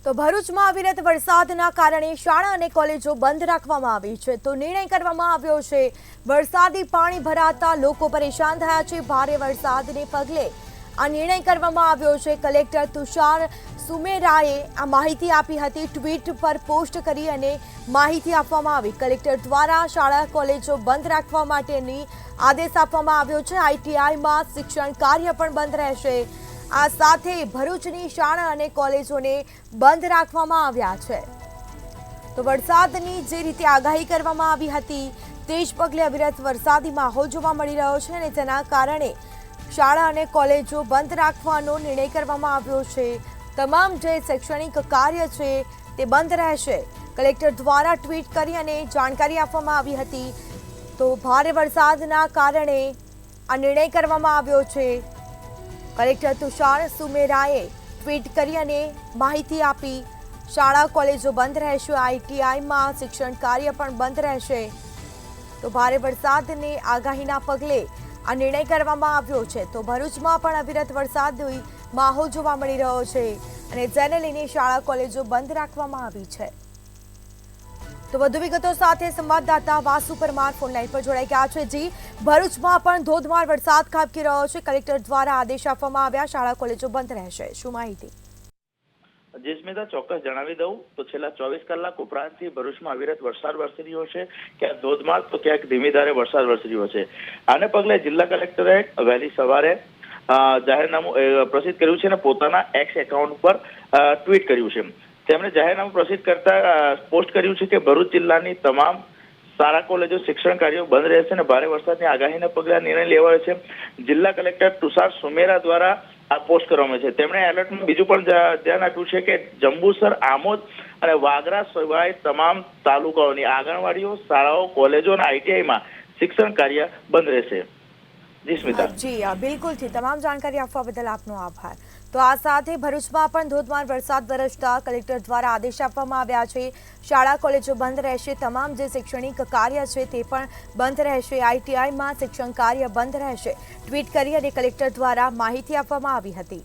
તો ભરૂચમાં અવિરત વરસાદના કારણે શાળા અને કોલેજો બંધ રાખવામાં આવી છે તો નિર્ણય કરવામાં આવ્યો છે વરસાદી પાણી ભરાતા લોકો પરેશાન થયા છે ભારે વરસાદને પગલે આ નિર્ણય કરવામાં આવ્યો છે કલેક્ટર તુષાર સુમેરાએ આ માહિતી આપી હતી ટ્વીટ પર પોસ્ટ કરી અને માહિતી આપવામાં આવી કલેક્ટર દ્વારા શાળા કોલેજો બંધ રાખવા માટેની આદેશ આપવામાં આવ્યો છે આઈટીઆઈમાં શિક્ષણ કાર્ય પણ બંધ રહેશે આ સાથે ભરૂચની શાળા અને કોલેજોને બંધ રાખવામાં આવ્યા છે તો વરસાદની જે રીતે આગાહી કરવામાં આવી હતી તે જ પગલે અવિરત વરસાદી માહોલ જોવા મળી રહ્યો છે અને તેના કારણે શાળા અને કોલેજો બંધ રાખવાનો નિર્ણય કરવામાં આવ્યો છે તમામ જે શૈક્ષણિક કાર્ય છે તે બંધ રહેશે કલેક્ટર દ્વારા ટ્વીટ કરી અને જાણકારી આપવામાં આવી હતી તો ભારે વરસાદના કારણે આ નિર્ણય કરવામાં આવ્યો છે કલેક્ટર તુષાર સુમેરાએ ટ્વીટ કરી અને માહિતી આપી શાળા કોલેજો બંધ રહેશે આઈટીઆઈમાં શિક્ષણ કાર્ય પણ બંધ રહેશે તો ભારે વરસાદની આગાહીના પગલે આ નિર્ણય કરવામાં આવ્યો છે તો ભરૂચમાં પણ અવિરત વરસાદની માહોલ જોવા મળી રહ્યો છે અને જેને લઈને શાળા કોલેજો બંધ રાખવામાં આવી છે તો વધુ વિગતો સાથે સંવાદદાતા વાસુ પરમાર ફોનલાઈન પર જોડાઈ ગયા છે જી ભરૂચમાં પણ ધોધમાર વરસાદ ખાબકી રહ્યો છે કલેક્ટર દ્વારા આદેશ આપવામાં આવ્યા શાળા કોલેજો બંધ રહેશે શું માહિતી જેસ્મિતા ચોક્કસ જણાવી દઉં તો છેલ્લા 24 કલાક ઉપરાંતથી ભરૂચમાં અવિરત વરસાદ વરસી રહ્યો છે ક્યાંક ધોધમાર તો ક્યાંક ધીમી ધારે વરસાદ વરસી રહ્યો છે આને પગલે જિલ્લા કલેક્ટરે વહેલી સવારે જાહેરનામું પ્રસિદ્ધ કર્યું છે અને પોતાના એક્સ એકાઉન્ટ પર ટ્વીટ કર્યું છે તેમણે જાહેરનામું પ્રસિદ્ધ કરતા પોસ્ટ કર્યું છે કે ભરૂચ જિલ્લાની તમામ શાળા કોલેજો શિક્ષણ કાર્યો બંધ રહેશે અને ભારે વરસાદની આગાહીના પગલે નિર્ણય લેવાયો છે જિલ્લા કલેક્ટર તુષાર સુમેરા દ્વારા આ પોસ્ટ કરવામાં છે તેમણે એલર્ટમાં બીજું પણ ધ્યાન આપ્યું છે કે જંબુસર આમોદ અને વાગરા સિવાય તમામ તાલુકાઓની આંગણવાડીઓ શાળાઓ કોલેજો અને આઈટીઆઈમાં શિક્ષણ કાર્ય બંધ રહેશે જી સ્મિતા જી બિલકુલથી તમામ જાણકારી આપવા બદલ આપનો આભાર તો આ સાથે ભરૂચમાં પણ ધોધમાર વરસાદ વરસતા કલેક્ટર દ્વારા આદેશ આપવામાં આવ્યા છે શાળા કોલેજો બંધ રહેશે તમામ જે શૈક્ષણિક કાર્ય છે તે પણ બંધ રહેશે આઈટીઆઈમાં શિક્ષણ કાર્ય બંધ રહેશે ટ્વીટ કરી અને કલેક્ટર દ્વારા માહિતી આપવામાં આવી હતી